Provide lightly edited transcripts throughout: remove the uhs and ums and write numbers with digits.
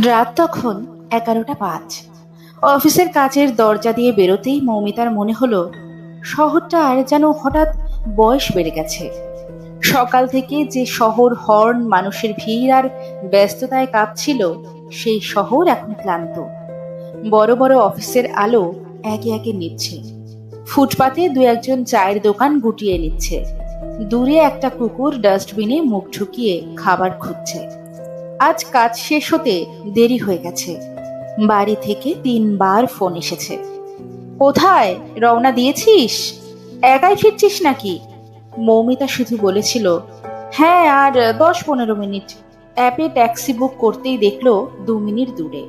রাত তখন 11:05। অফিসের কাচের দরজা দিয়ে বেরোতেই মৌমিতার মনে হলো শহরটার যেন হঠাৎ বয়স বেড়ে গেছে। সকাল থেকে যে শহর হর্ন, মানুষের ভিড় আর ব্যস্ততায় কাঁপছিল, সেই শহর এখন ক্লান্ত। বড় বড় অফিসের আলো একে একে নিচ্ছে। ফুটপাতে দু একজন চায়ের দোকান গুটিয়ে নিচ্ছে। দূরে একটা কুকুর ডাস্টবিনে মুখ ঢুকিয়ে খাবার খুঁজছে। আজ কাজ শেষ হতে দেরি হয়ে গেছে। বাড়ি থেকে 3বার ফোন এসেছে। কোথায়, রওনা দিয়েছিস? একাই ফিরছিস নাকি? মৌমিতা শুধু বলেছিল, হ্যাঁ, আর 10-15 মিনিট। অ্যাপে ট্যাক্সি বুক করতেই দেখলো 2 মিনিট দূরে।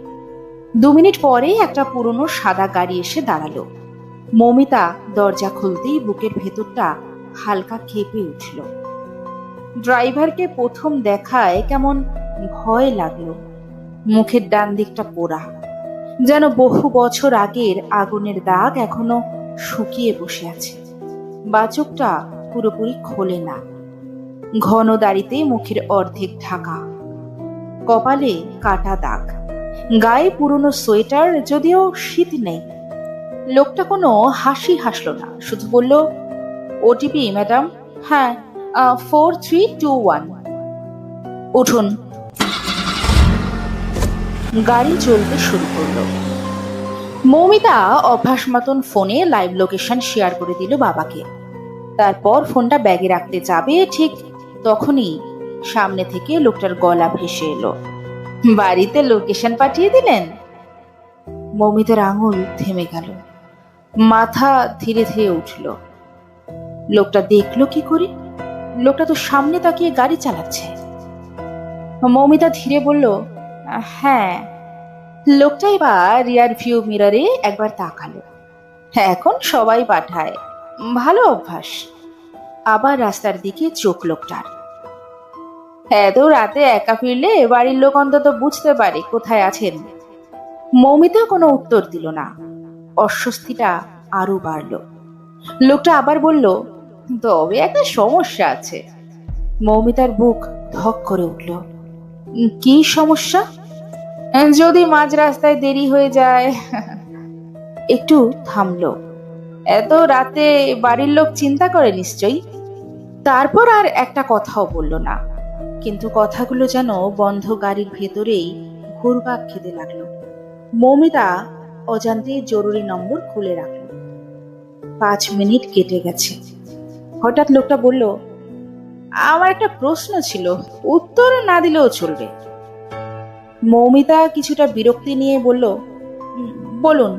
2 মিনিট পরেই একটা পুরনো সাদা গাড়ি এসে দাঁড়ালো। মৌমিতা দরজা খুলতেই বুকের ভেতরটা হালকা কেঁপে উঠল। ড্রাইভারকে প্রথম দেখায় কেমন ভয় লাগলো। মুখের ডান দিকটা পোড়া, যেন বহু বছর আগের আগুনের দাগ এখনো শুকিয়ে বসে আছে। বাচকটা পুরোপুরি খোলে না। ঘন দাড়িতে মুখের অর্ধেক ঢাকা, কপালে কাটা দাগ, গায়ে পুরনো সোয়েটার, যদিও শীত নেই। লোকটা কোনো হাসি হাসলো না, শুধু বলল, ওটিপি ম্যাডাম? হ্যাঁ, 4321। উঠুন। গাড়ি চলতে শুরু করলো। মৌমিতা অভ্যাস মতন ফোনে লাইভ লোকেশন শেয়ার করে দিল বাবাকে। তারপর ফোনটা ব্যাগে রাখতে যাবে, ঠিক তখনই সামনে থেকে লোকটার গলা ভেসে এলো, বাড়িতে লোকেশন পাঠিয়ে দিলেন? মৌমিতার আঙুল থেমে গেল, মাথা ধীরে ধীরে উঠল। লোকটা দেখলো কি করে? লোকটা তো সামনে তাকিয়ে গাড়ি চালাচ্ছে। মৌমিতা ধীরে বলল, হ্যাঁ। লোকটা এবার রিয়ার ভিউ মিররে একবার তাকালো। এখন সবাই পাঠায়, ভালো অভ্যাস। আবার রাস্তার দিকে চোখ লোকটার। এত রাতে একা ফিরলে বাড়ির লোক অন্তত বুঝতে পারে কোথায় আছেন। মৌমিতা কোনো উত্তর দিল না। অস্বস্তিটা আরো বাড়ল। লোকটা আবার বলল, তবে একটা সমস্যা আছে। মৌমিতার বুক ধক করে উঠল। কি সমস্যা? যদি মাঝ রাস্তায় দেরি হয়ে যায়। একটু থামলো। এত রাতে বাড়ির লোক চিন্তা করে নিশ্চয়ই। তারপর আর একটা কথাও বলল না, কিন্তু কথাগুলো যেন বন্ধ গাড়ির ভেতরেই ঘুরপাক খেতে লাগলো। মৌমিতা অজান্তে জরুরি নম্বর খুলে রাখল। 5 মিনিট কেটে গেছে। হঠাৎ লোকটা বলল, আমার একটা প্রশ্ন ছিল, উত্তর না দিলেও চলবে। মৌমিতা কিছুটা বিরক্তি নিয়ে বলল, বলুন।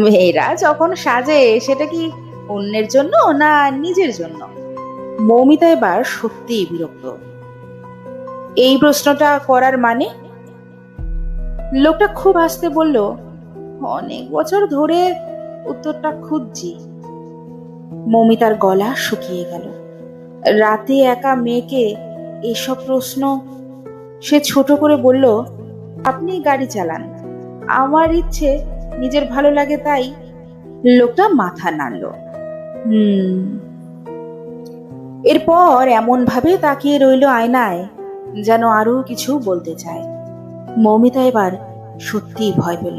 মেয়েরা যখন সাজে, সেটা কি অন্যের জন্য না নিজের জন্য? মৌমিতা এবার সত্যিই বিরক্ত। এই প্রশ্নটা করার মানে? লোকটা খুব আস্তে বলল, অনেক বছর ধরে উত্তরটা খুঁজছি। মৌমিতার গলা শুকিয়ে গেল। রাতে একা মেয়েকে এসব প্রশ্ন। সে ছোট করে বলল, আপনি গাড়ি চালান, আমার ইচ্ছে নিজের ভালো লাগে তাই। লোকটা মাথা নাড়ল। এরপর এমন ভাবে তাকিয়ে রইল আয়নায়, যেন আরো কিছু বলতে চায়। মৌমিতা এবার সত্যিই ভয় পেল।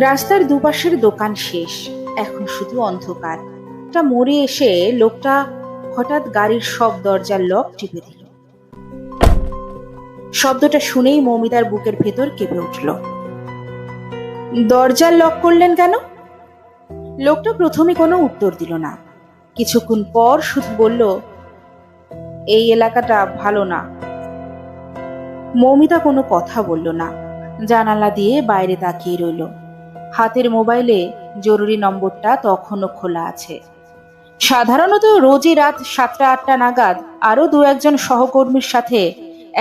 রাস্তার দুপাশের দোকান শেষ, এখন শুধু অন্ধকার। একটা মোড়ে এসে লোকটা হঠাৎ গাড়ির সব দরজার লক টিপে দিল। শব্দটা শুনেই মৌমিতার বুকের ভেতর কেঁপে উঠল। দরজার লক করলেন কেন? লোকটা প্রথমে কোনো উত্তর দিল না। কিছুক্ষণ পর শুধু বলল, এই এলাকাটা ভালো না। মৌমিতা কোনো কথা বলল না। জানালা দিয়ে বাইরে তাকিয়ে রইল। হাতের মোবাইলে জরুরি নম্বরটা তখনও খোলা আছে। সাধারণত রোজই রাত 7টা-8টা নাগাদ আরো 2-1জন সহকর্মীর সাথে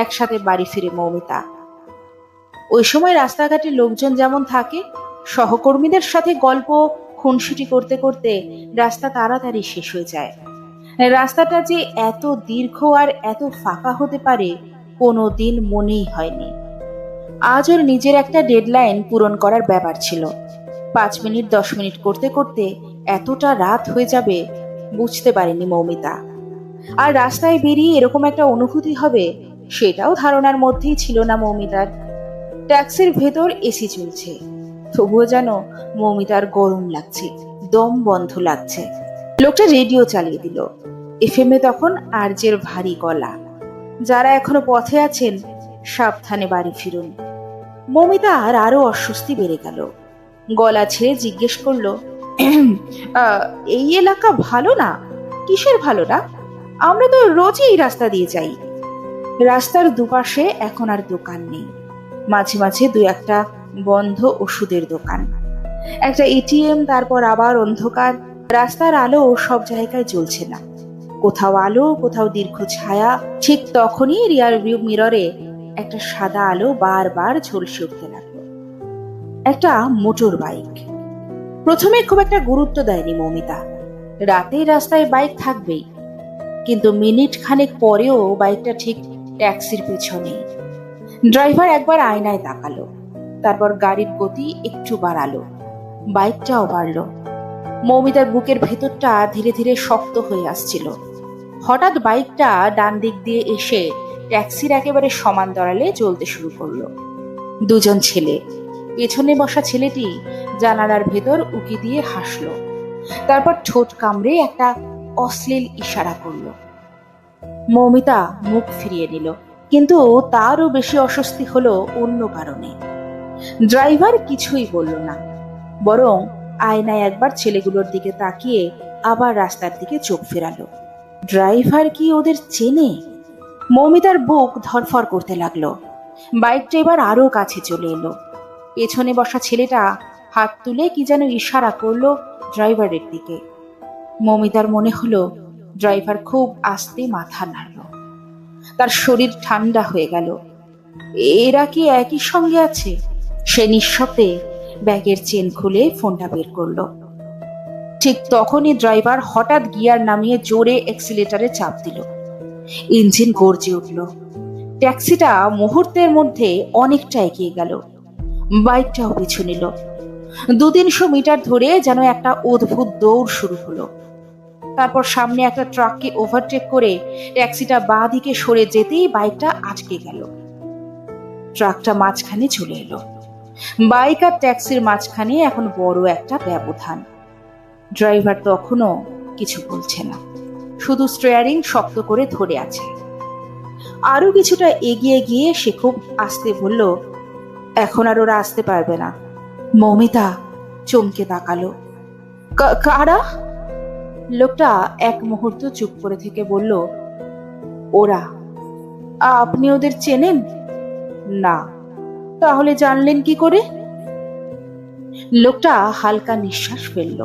একসাথে বাড়ি ফিরে মৌমিতা। ওই সময় রাস্তাঘাটে লোকজন যেমন থাকে, সহকর্মীদের সাথে গল্প খুনসুটি করতে করতে রাস্তা তাড়াতাড়ি শেষ হয়ে যায়। রাস্তাটা যে এত দীর্ঘ আর এত ফাঁকা হতে পারে কোনোদিন মনেই হয়নি। আজ ওর নিজের একটা ডেডলাইন পূরণ করার ব্যাপার ছিল। 5 মিনিট 10 মিনিট করতে করতে এতটা রাত হয়ে যাবে বুঝতে পারেনি মৌমিতা। আর রাস্তায় বেরিয়ে এরকম একটা অনুভূতি হবে, সেটাও ধারণার মধ্যেই ছিল না মৌমিতার। ট্যাক্সির ভেতর এসি চলছে, তবুও যেন মৌমিতার গরম লাগছে, দম বন্ধ লাগছে। লোকটা রেডিও চালিয়ে দিল। এফএম এ তখন আরজের ভারী গলা, যারা এখনো পথে আছেন সাবধানে বাড়ি ফিরুন। মৌমিতার আরো অস্বস্তি বেড়ে গেল। গলা ছেড়ে জিজ্ঞেস করলো, এই এলাকা ভালো না? কিসের ভালো না? আমরা তো রোজই এই রাস্তা দিয়ে যাই। রাস্তার দুপাশে এখন আর দোকান নেই, মাঝে মাঝে দুই একটা বন্ধ ওষুধের দোকান, একটা এটিএম, তারপর আবার অন্ধকার। রাস্তার আলো সব জায়গায় জ্বলছে না, কোথাও আলো, কোথাও দীর্ঘ ছায়া। ঠিক তখনই রিয়ার ভিউ মিররে একটা সাদা আলো বারবার ঝলসে উঠতে লাগলো। একটা মোটর বাইক। প্রথমে খুব একটা গুরুত্ব দেয়নি মৌমিতা, রাতেই রাস্তায় বাইক থাকবেই, কিন্তু মিনিট খানেক পরেও বাইকটা ঠিক ট্যাক্সির পেছনে। ড্রাইভার একবার আয়নায় তাকালো, তারপর গাড়ির গতি একটু বাড়ালো, বাইকটাও বাড়লো। মৌমিতার বুকের ভেতরটা ধীরে ধীরে শক্ত হয়ে আসছিল। হঠাৎ বাইকটা ডান দিক দিয়ে এসে ট্যাক্সির একেবারে সমান দড়ালে চলতে শুরু করলো। দুজন ছেলে, পেছনে বসা ছেলেটি জানালার ভেতর উকি দিয়ে হাসলো, তারপর ঠোঁট কামড়ে একটা অশ্লীল ইশারা করলো। মৌমিতা মুখ ফিরিয়ে নিল, কিন্তু তারও বেশি অস্বস্তি হলো অন্য কারণে। ড্রাইভার কিছুই বলল না, বরং আয়নায় একবার ছেলেগুলোর দিকে তাকিয়ে আবার রাস্তার দিকে চোখ ফেরালো। ড্রাইভার কি ওদের চেনে? মৌমিতার বুক ধরফর করতে লাগলো। বাইকটা এবার আরো কাছে চলে এলো। পেছনে বসা ছেলেটা হাত তুলে কি যেন ইশারা করলো ড্রাইভারের দিকে। মৌমিতার মনে হলো ড্রাইভার খুব আস্তে মাথা নাড়ল। তার শরীর ঠান্ডা হয়ে গেল। এরা কি একই সঙ্গে আছে? সে নিঃশব্দে ব্যাগের চেন খুলে ফোনটা বের করলো। ঠিক তখনই ড্রাইভার হঠাৎ গিয়ার নামিয়ে জোরে এক্সিলেটারে চাপ দিল। ইঞ্জিন গর্জে উঠল। ট্যাক্সিটা মুহূর্তের মধ্যে অনেকটা এগিয়ে গেল। বাইকটাও পিছু নিল। 200-300 মিটার ধরে যেন একটা অদ্ভুত দৌড় শুরু হলো। তারপর সামনে একটা ট্রাককে ওভারটেক করে ট্যাক্সিটা বাঁ দিকে সরে যেতেই বাইকটা আটকে গেল। ট্রাকটা মাঝখানে চলে এলো। বাইক আর ট্যাক্সির মাঝখানে এখন বড় একটা ব্যবধান। ড্রাইভার তখনও কিছু বলছে না, শুধু স্টিয়ারিং শক্ত করে ধরে আছে। আরো কিছুটা এগিয়ে গিয়ে সে খুব আস্তে বলল, এখন আর ওরা আসতে পারবে না। মৌমিতা চমকে তাকালো। কারা? লোকটা এক মুহূর্ত চুপ করে থেকে বলল, ওরা। আপনি ওদের চেনেন? না। তাহলে জানলেন কি করে? লোকটা হালকা নিঃশ্বাস ফেলল।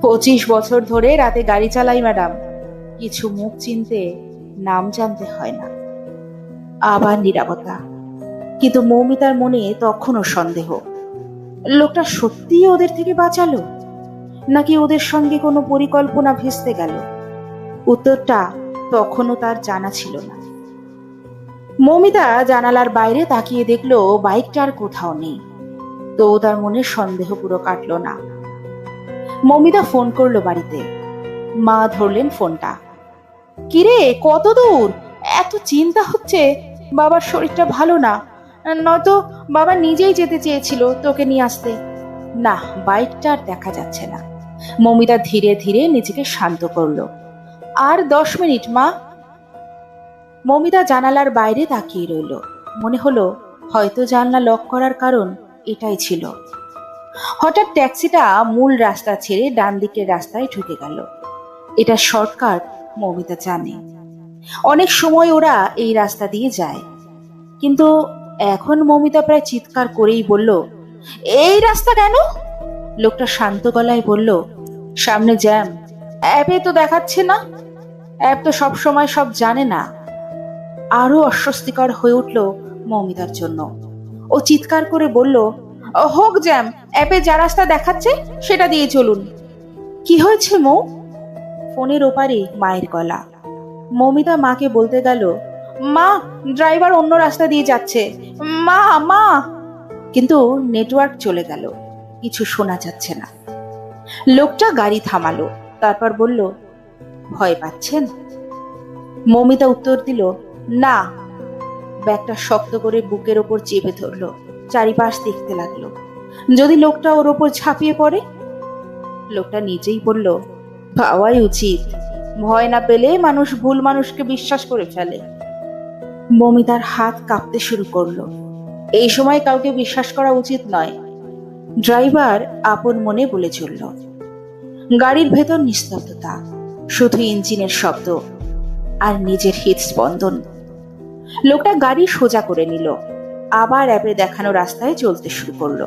25 বছর ধরে রাতে গাড়ি চালাই ম্যাডাম, কিছু মুখ চিনতে নাম জানতে হয় না। আবার নীরবতা, কিন্তু মৌমিতার মনে তখনও সন্দেহ। লোকটা সত্যিই ওদের থেকে বাঁচালো, নাকি ওদের সঙ্গে কোনো পরিকল্পনা ভেস্তে গেল? উত্তরটা তখনও তার জানা ছিল না। মৌমিতা জানালার বাইরে তাকিয়ে দেখলো বাইকটা আর কোথাও নেই, তো তার মনে সন্দেহ পুরো কাটলো না। মৌমিতা ফোন করলো বাড়িতে। মা ধরলেন ফোনটা। কিরে, কত দূর? এত চিন্তা হচ্ছে বাবার শরীরটা ভালো না, নয়তো বাবা নিজেই যেতে চেয়েছিল তোকে নিয়ে আসতে। না, বাইকটা আর দেখা যাচ্ছে না। মৌমিতা ধীরে ধীরে নিজেকে শান্ত করলো। আর 10 মিনিট মা। মৌমিতা জানালার বাইরে তাকিয়ে রইল। মনে হলো হয়তো জানলা লক করার কারণ এটাই ছিল। হঠাৎ ট্যাক্সিটা মূল রাস্তা ছেড়ে ডান দিকের রাস্তায় ঢুকে গেল। এটা শর্টকাট মৌমিতা জানে। অনেক সময় ওরা এই রাস্তা দিয়ে যায়, কিন্তু এখন মৌমিতা প্রায় চিৎকার করেই বলল, এই রাস্তা কেন? লোকটা শান্ত গলায় বলল, সামনে জ্যাম, অ্যাপে তো দেখাচ্ছে না। অ্যাপ তো সব সময় সব জানে না। আরো অস্বস্তিকর হয়ে উঠল মৌমিতার জন্য। ও চিৎকার করে বলল, হোক জ্যাম, অ্যাপে যা রাস্তা দেখাচ্ছে সেটা দিয়ে চলুন। কি হয়েছে মৌ? ফোনের ওপারে মায়ের গলা। মৌমিতা মাকে বলতে গেল, মা, ড্রাইভার অন্য রাস্তা দিয়ে যাচ্ছে, মা মা। কিন্তু নেটওয়ার্ক চলে গেল, কিছু শোনা যাচ্ছে না। লোকটা গাড়ি থামালো, তারপর বলল, ভয় পাচ্ছেন? মৌমিতা উত্তর দিল, না। ব্যাগটা শক্ত করে বুকের ওপর চেপে ধরলো। চারিপাশ দেখতে লাগলো, যদি লোকটা ওর ওপর ঝাঁপিয়ে পড়ে। লোকটা নিজেই বলল, পাওয়াই উচিত, ভয় না পেলে মানুষ ভুল মানুষকে বিশ্বাস করে ফেলে। মমিতার হাত কাঁপতে শুরু করলো। এই সময় কাউকে বিশ্বাস করা উচিত নয়, ড্রাইভার আপন মনে বলে চলল। গাড়ির ভেতর নিস্তব্ধতা, শুধু ইঞ্জিনের শব্দ আর নিজের হৃদস্পন্দন। লোকটা গাড়ি সোজা করে নিল, আবার অ্যাপে দেখানো রাস্তায় চলতে শুরু করলো।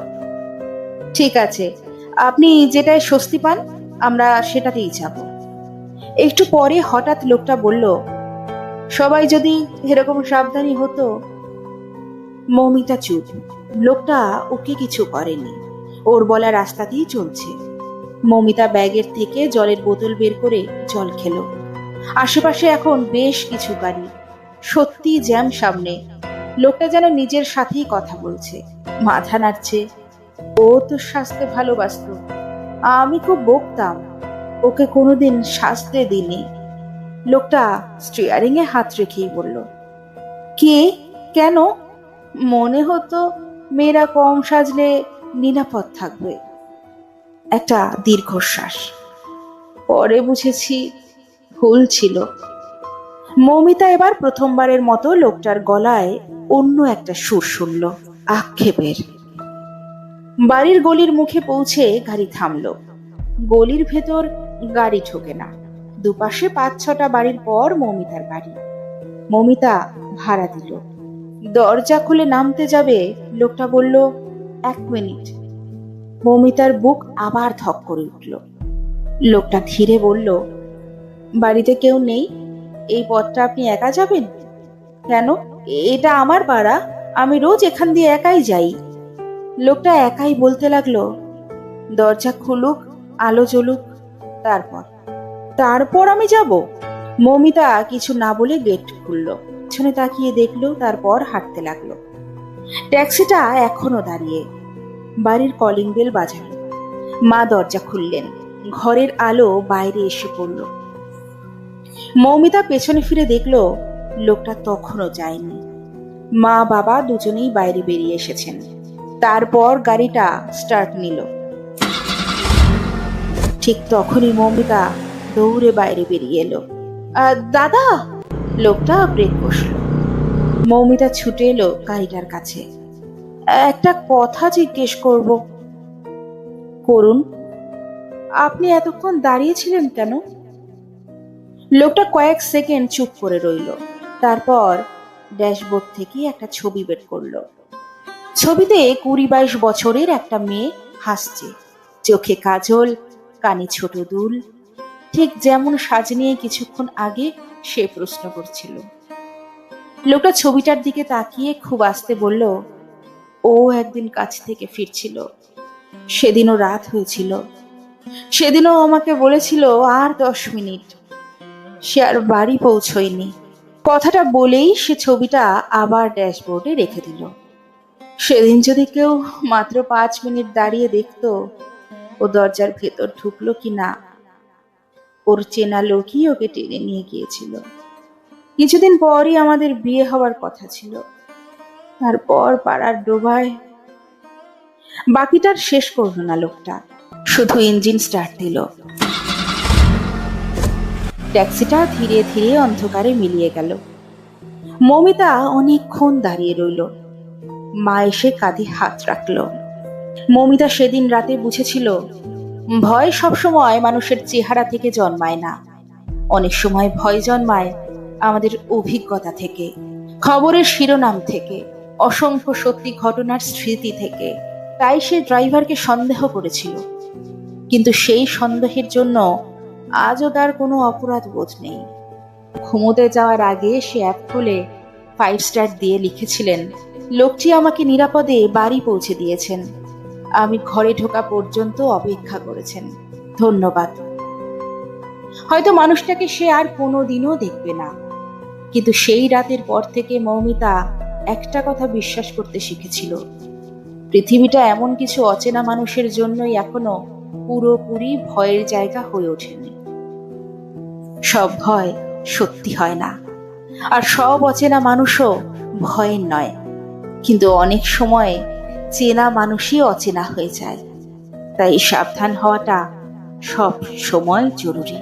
ঠিক আছে, আপনি যেটায় স্বস্তি পান আমরা সেটাতেই যাব। একটু পরে হঠাৎ লোকটা বলল, সবাই যদি এরকম সাবধানী হতো। মৌমিতা চুপ। লোকটা ওকে কিছু করেনি, ওর বলা রাস্তাতেই চলছে। মৌমিতা ব্যাগের থেকে জলের বোতল বের করে জল খেলো। আশেপাশে এখন বেশ কিছু গাড়ি, সত্যি জ্যাম সামনে। লোকটা যেন নিজের সাথেই কথা বলছে, মাথা নাড়ছে। ও তো সাজতে ভালোবাসতো, আমি খুব বকতাম, ওকে কোনোদিন সাজতে দিইনি। লোকটা স্টিয়ারিং এ হাত রেখেই বলল, কে, কেন? মনে হতো মেয়েরা কম সাজলে নিরাপদ থাকবে। একটা দীর্ঘশ্বাস, পরে বুঝেছি ভুল ছিল। মৌমিতা এবার প্রথমবারের মতো লোকটার গলায় অন্য একটা সুর শুনল, আক্ষেপের। বাড়ির গলির মুখে পৌঁছে গাড়ি থামলো। গলির ভেতর গাড়ি ঢোকে না, দুপাশে 5-6টা বাড়ির পর মৌমিতার বাড়ি। মৌমিতা ভাড়া দিল। দরজা খুলে নামতে যাবে, লোকটা বলল, 1 মিনিট। মৌমিতার বুক আবার ধক করে উঠল। লোকটা ধীরে বলল, বাড়িতে কেউ নেই? এই পথটা আপনি একা যাবেন? কেন, এটা আমার পাড়া, আমি রোজ এখান দিয়ে একাই যাই। লোকটা একাই বলতে লাগলো, দরজা খুলুক, আলো জ্বলুক, তারপর আমি যাব। মৌমিতা কিছু না বলে গেট খুললো, পিছনে তাকিয়ে দেখলো, তারপর হাঁটতে লাগলো। ট্যাক্সিটা এখনো দাঁড়িয়ে। বাড়ির কলিং বেল বাজালো। মা দরজা খুললেন, ঘরের আলো বাইরে এসে পড়ল। মৌমিতা পেছনে ফিরে দেখলো, লোকটা তখনও যায়নি। মা বাবা দুজনেই বাইরে বেরিয়ে এসেছেন। তারপর গাড়িটা স্টার্ট নিল। ঠিক তখনই মৌমিতা দৌড়ে বাইরে বেরিয়ে এলো। দাদা! লোকটা ব্রেক কষলো। মৌমিতা ছুটে এলো গাড়িটার কাছে। একটা কথা জিজ্ঞেস করব। করুন। আপনি এতক্ষণ দাঁড়িয়েছিলেন কেন? লোকটা কয়েক সেকেন্ড চুপ করে রইল, তারপর ড্যাশবোর্ড থেকে একটা ছবি বের করলো। ছবিতে 20-22 বছরের একটা মেয়ে হাসছে, চোখে কাজল, কানে ছোট দুল, ঠিক যেমন সাজ নিয়ে কিছুক্ষণ আগে সে প্রশ্ন করছিল। লোকটা ছবিটার দিকে তাকিয়ে খুব আস্তে বলল, ও একদিন কাছ থেকে ফিরছিল, সেদিনও রাত হয়েছিল। সেদিনও আমাকে বলেছিল আর 10 মিনিট, সে আর বাড়ি পৌঁছয়নি। কথাটা বলেই সে ছবিটা আবার ড্যাশবোর্ডে রেখে দিল। সেদিন যদি কেউ মাত্র 5 মিনিট দাঁড়িয়ে দেখতো ও দরজার ভেতর ঢুকলো কি না। ওর চেনা লোকই ওকে টেনে নিয়ে গিয়েছিল। কিছুদিন পরই আমাদের বিয়ে হওয়ার কথা ছিল। তারপর পাড়ার ডোবায়। বাকিটার শেষ করলো না লোকটা, শুধু ইঞ্জিন স্টার্ট দিল। ট্যাক্সিটা ধীরে ধীরে অন্ধকারে মিলিয়ে গেল। মৌমিতা অনেকক্ষণ দাঁড়িয়ে রইল। মা এসে কাঁধে হাত রাখলো। মৌমিতা সেদিন রাতে বুঝেছিল, ভয় সবসময় মানুষের চেহারা থেকে জন্মায় না, অনেক সময় ভয় জন্মায় আমাদের অভিজ্ঞতা থেকে, খবরের শিরোনাম থেকে, অসংখ্য সত্যি ঘটনার স্মৃতি থেকে। তাই সে ড্রাইভারকে সন্দেহ করেছিল, কিন্তু সেই সন্দেহের জন্য আজও তার কোনো অপরাধ বোধ নেই। ঘুমোতে যাওয়ার আগে সে অ্যাপ খুলে 5 স্টার দিয়ে লিখেছিলেন, লোকটি আমাকে নিরাপদে বাড়ি পৌঁছে দিয়েছেন, আমি ঘরে ঢোকা পর্যন্ত অপেক্ষা করেছেন, ধন্যবাদ। হয়তো মানুষটাকে সে আর কোনোদিনও দেখবে না, কিন্তু সেই রাতের পর থেকে মৌমিতা একটা কথা বিশ্বাস করতে শিখেছিল, পৃথিবীটা এমন কিছু অচেনা মানুষের জন্যই এখনো পুরোপুরি ভয়ের জায়গা হয়ে ওঠেনি। সব ভয় সত্যি হয় না, আর সব অচেনা মানুষও ভয়ের নয়, কিন্তু অনেক সময় চেনা মানুষই অচেনা হয়ে যায়। তাই সাবধান হওয়াটা সব সময় জরুরি।